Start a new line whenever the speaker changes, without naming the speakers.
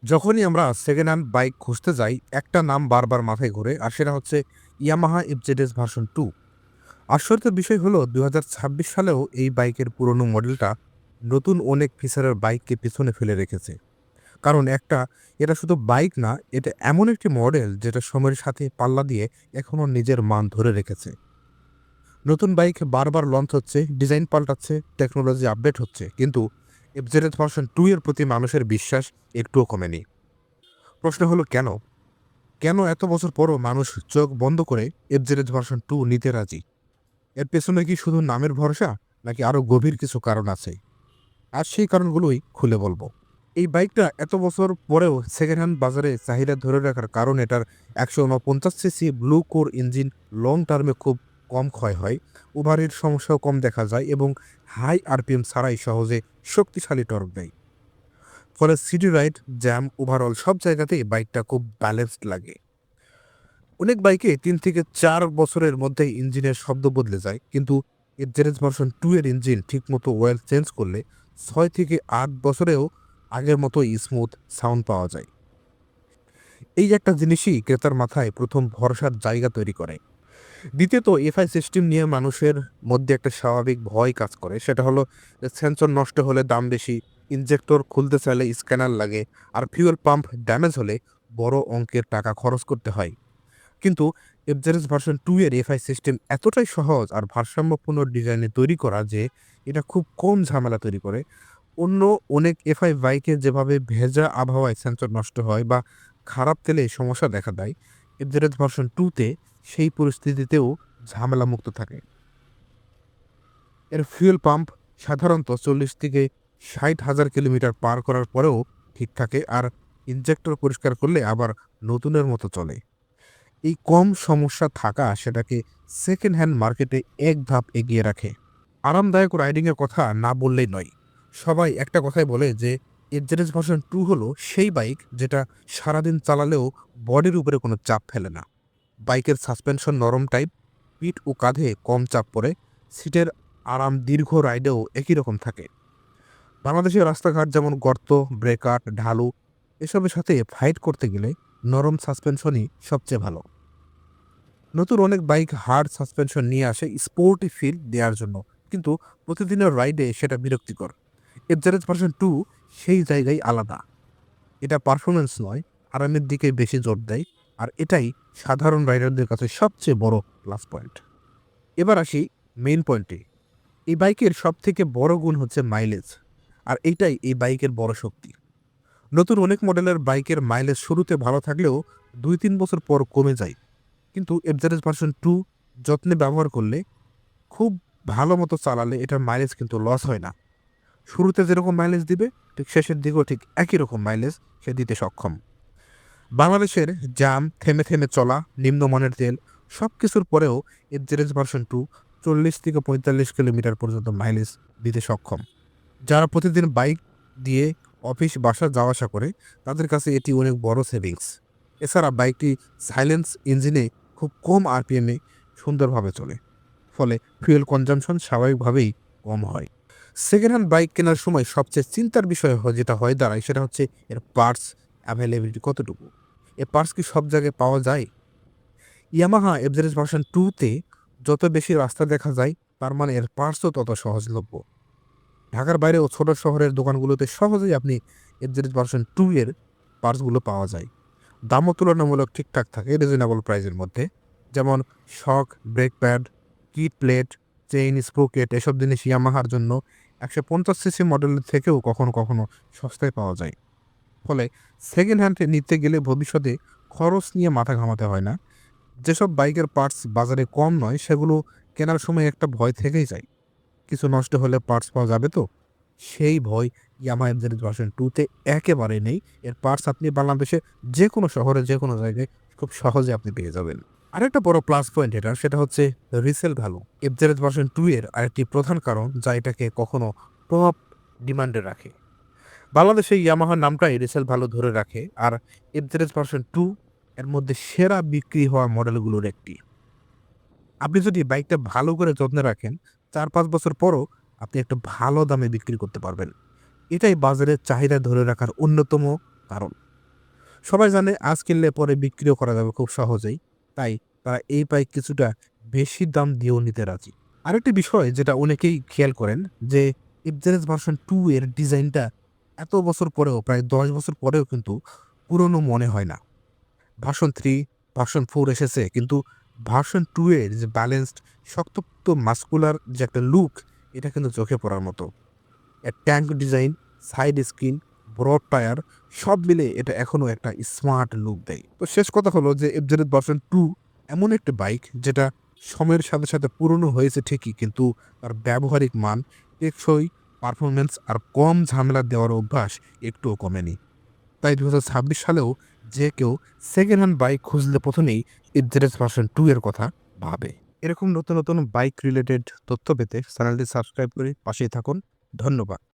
যখনই আমরা second hand bike খুঁজতে যাই, একটা নাম বারবার মাথায় ঘোরে, আর সেটা হচ্ছে ইয়ামাহা এফজেডএস ভার্সন 2। আশ্চর্যের বিষয় হলো ২০২৬ সালেও এই বাইকের পুরনো মডেলটা নতুন অনেক ফিচারের বাইককে পিছনে ফেলে রেখেছে। কারণ এটা শুধু বাইক না, এটা এমন একটি মডেল যেটা সময়ের সাথে পাল্লা দিয়ে এখনও নিজের মান ধরে রেখেছে। নতুন বাইক বারবার লঞ্চ হচ্ছে, ডিজাইন পাল্টাচ্ছে, টেকনোলজি আপডেট হচ্ছে, কিন্তু এফজেডএস ভার্সন 2 এর প্রতি মানুষের বিশ্বাস একটুও কমেনি। প্রশ্ন হলো কেন? কেন এত বছর পরও মানুষ চোখ বন্ধ করে এফজেডএস ভার্সন 2 নিতে রাজি? এর পেছনে কি শুধু নামের ভরসা, নাকি আরও গভীর কিছু কারণ আছে? আর সেই কারণগুলোই খুলে বলবো। এই বাইকটা এত বছর পরেও সেকেন্ড হ্যান্ড বাজারে চাহিদা ধরে রাখার কারণ এটার ১৪৯ CC blue core engine long টার্মে খুব কম ক্ষয় হয়, ওভারের সমস্যাও কম দেখা যায় এবং হাই আরপিএম ছাড়াই সহজে শক্তিশালী টর্ক দেয়। ফলে সিটি রাইড, জ্যাম, ওভারঅল সব জায়গাতেই বাইকটা খুব ব্যালেন্সড লাগে। অনেক বাইকে ৩ থেকে ৪ বছরের মধ্যেই ইঞ্জিনের শব্দ বদলে যায়, কিন্তু এফজেডএস ভার্সন 2 এর ইঞ্জিন ঠিকমতো ওয়েল চেঞ্জ করলে ৬ থেকে ৮ বছরেও আগের মতোই স্মুথ সাউন্ড পাওয়া যায়। এই একটা জিনিসই ক্রেতার মাথায় প্রথম ভরসার জায়গা তৈরি করে। দ্বিতীয়ত, এফআই সিস্টেম নিয়ে মানুষের মধ্যে একটা স্বাভাবিক ভয় কাজ করে। সেটা হলো যে সেন্সর নষ্ট হলে দাম বেশি, ইনজেক্টর খুলতে চাইলে স্ক্যানার লাগে, আর ফিউয়েল পাম্প ড্যামেজ হলে বড় অঙ্কের টাকা খরচ করতে হয়। কিন্তু এফজেডএস ভার্সন 2 এর এফআই সিস্টেম এতটাই সহজ আর ভারসাম্যপূর্ণ ডিজাইনে তৈরি করা যে এটা খুব কম ঝামেলা তৈরি করে। অন্য অনেক এফআই বাইকে যেভাবে ভেজা আবহাওয়ায় সেন্সর নষ্ট হয় বা খারাপ তেলে সমস্যা দেখা দেয়, এফজেডএস ভার্সন 2 তে সেই পরিস্থিতিতেও ঝামেলামুক্ত থাকে। এর ফুয়েল পাম্প সাধারণত ৪০ থেকে ৬০,০০০ কিলোমিটার পার করার পরেও ঠিক থাকে, আর ইনজেক্টর পরিষ্কার করলে আবার নতুনের মতো চলে। এই কম সমস্যা থাকা সেটাকে সেকেন্ড হ্যান্ড মার্কেটে এক ধাপ এগিয়ে রাখে। আরামদায়ক রাইডিংয়ের কথা না বললেই নয়। সবাই একটা কথাই বলে যে এফজেডএস ভার্সন 2 হলো সেই বাইক যেটা সারাদিন চালালেও বডির উপরে কোনো চাপ ফেলে না। বাইকের সাসপেনশন নরম টাইপ, পিঠ ও কাঁধে কম চাপ পড়ে, সিটের আরাম দীর্ঘ রাইডেও একই রকম থাকে। বাংলাদেশের রাস্তাঘাট যেমন গর্ত, ব্রেকার, ঢালু এসবের সাথে ফাইট করতে গেলে নরম সাসপেনশনই সবচেয়ে ভালো। নতুন অনেক বাইক হার্ড সাসপেনশন নিয়ে আসে স্পোর্টি ফিল দেওয়ার জন্য, কিন্তু প্রতিদিনের রাইডে সেটা বিরক্তিকর। এফজেডএস ভার্সন 2 সেই জায়গায় আলাদা। এটা পারফরমেন্স নয়, আরামের দিকে বেশি জোর দেয়, আর এটাই সাধারণ রাইডারদের কাছে সবচেয়ে বড় প্লাস পয়েন্ট। এবার আসি মেইন পয়েন্টে। এই বাইকের সবথেকে বড় গুণ হচ্ছে মাইলেজ, আর এইটাই এই বাইকের বড় শক্তি। নতুন অনেক মডেলের বাইকের মাইলেজ শুরুতে ভালো থাকলেও ২-৩ বছর পর কমে যায়, কিন্তু এফজেডএস ভার্সন 2 যত্নে ব্যবহার করলে, খুব ভালো মতো চালালে এটার মাইলেজ কিন্তু লস হয় না। শুরুতে যেরকম মাইলেজ দিবে, ঠিক শেষের দিকেও ঠিক একই রকম মাইলেজ সে দিতে সক্ষম। বাংলাদেশের জ্যাম, থেমে থেমে চলা, নিম্নমানের তেল সব কিছুর পরেও এফজেডএস ভার্সন 2 ৪০ থেকে ৪৫ কিলোমিটার পর্যন্ত মাইলেজ দিতে সক্ষম। যারা প্রতিদিন বাইক দিয়ে অফিস, বাসা যাওয়া আসা করে, তাদের কাছে এটি অনেক বড় সেভিংস। এছাড়া বাইকটি সাইলেন্স ইঞ্জিনে খুব কম আরপিএমে সুন্দরভাবে চলে, ফলে ফুয়েল কনজাম্পশন স্বাভাবিকভাবেই কম হয়। সেকেন্ড হ্যান্ড বাইক কেনার সময় সবচেয়ে চিন্তার বিষয় যেটা হয়ে দাঁড়ায় সেটা হচ্ছে এর পার্টস অ্যাভেলেবিলিটি কতটুকু। এ পার্টস কি সব জায়গায় পাওয়া যায়? ইয়ামাহা এফজেডএস ভার্সন 2 তে যত বেশি রাস্তা দেখা যায়, তার মানে এর পার্টসও তত সহজলভ্য। ঢাকার বাইরে ও ছোট শহরের দোকানগুলোতে সহজেই আপনি এফজেডএস ভার্সন 2 এর পার্টসগুলো পাওয়া যায়। দামও তুলনামূলক ঠিকঠাক থাকে রিজনেবল প্রাইসের মধ্যে। যেমন shock, brake pad, kit plate, chain, sprocket এসব জিনিস ইয়ামাহার জন্য ১৫০ সিসি মডেলের থেকেও কখনো কখনো সস্তায় পাওয়া যায়। ফলে সেকেন্ড হ্যান্ড নিতে গেলে ভবিষ্যতে খরচ নিয়ে মাথা ঘামাতে হয় না। যেসব বাইকের পার্টস বাজারে কম নয়, সেগুলো কেনার সময় একটা ভয় থেকেই যায়। কিছু নষ্ট হলে পার্টস পাওয়া যাবে তো? সেই ভয় ইয়ামাহা এফজেড ভার্সন 2 তে একেবারে নেই। এর পার্টস আপনি বাংলাদেশে যেকোনো শহরে যেকোনো জায়গায় খুব সহজে আপনি পেয়ে যাবেন। আরেকটা বড় প্লাস পয়েন্ট এটার, সেটা হচ্ছে রিসেল ভ্যালু। এফজেড ভার্সন 2 এর আরেকটি প্রধান কারণ যা এটাকে কখনো টপ ডিমান্ডে রাখে। বাংলাদেশে ইয়ামাহার নামটাই রিসেল ভ্যালু ধরে রাখে, আর এফজেড ভার্সন 2 এর মধ্যে সেরা বিক্রি হওয়া মডেলগুলোর একটি। আপনি যদি বাইকটা ভালো করে যত্নে রাখেন, ৪-৫ বছর পরও আপনি একটা ভালো দামে বিক্রি করতে পারবেন। এটাই বাজারের চাহিদা ধরে রাখার অন্যতম কারণ। সবাই জানে আজ কিনলে পরে বিক্রিও করা যাবে খুব সহজেই। তাই তারা এই বাইক কিছুটা বেশি দাম দিয়েও নিতে রাজি। আরেকটি বিষয় যেটা অনেকেই খেয়াল করেন যে এফজেডএস ভার্সন 2 এর ডিজাইনটা এত বছর পরেও প্রায় ১০ বছর পরেও কিন্তু পুরনো মনে হয় না। ভার্সন 3, ভার্সন 4 এসেছে কিন্তু ভার্সন 2 এর যে ব্যালেন্সড শক্তপোক্ত মাসকুলার যে একটা লুক এটা কিন্তু চোখে পড়ার মতো। এর tank design, side screen, broad tyre সব মিলে এটা এখনো একটা স্মার্ট লুক দেয়। তো শেষ কথা হলো যে এফজেড ভার্সন 2 এমন একটি বাইক যেটা সময়ের সাথে, সাথে পুরনো হয়েছে ঠিকই কিন্তু তার ব্যবহারিক মান, টেকসই পারফরম্যান্স আর কম ঝামেলা দেওয়ার অভ্যাস একটুও কমেনি। তাই ২০২৬ সালেও যে কেউ সেকেন্ড হ্যান্ড বাইক খুঁজলে ১ম এই এফজেড ভার্সন 2 এর কথা ভাবে। এরকম নতুন, নতুন বাইক রিলেটেড তথ্য পেতে চ্যানেলটি সাবস্ক্রাইব করে পাশেই থাকুন। ধন্যবাদ।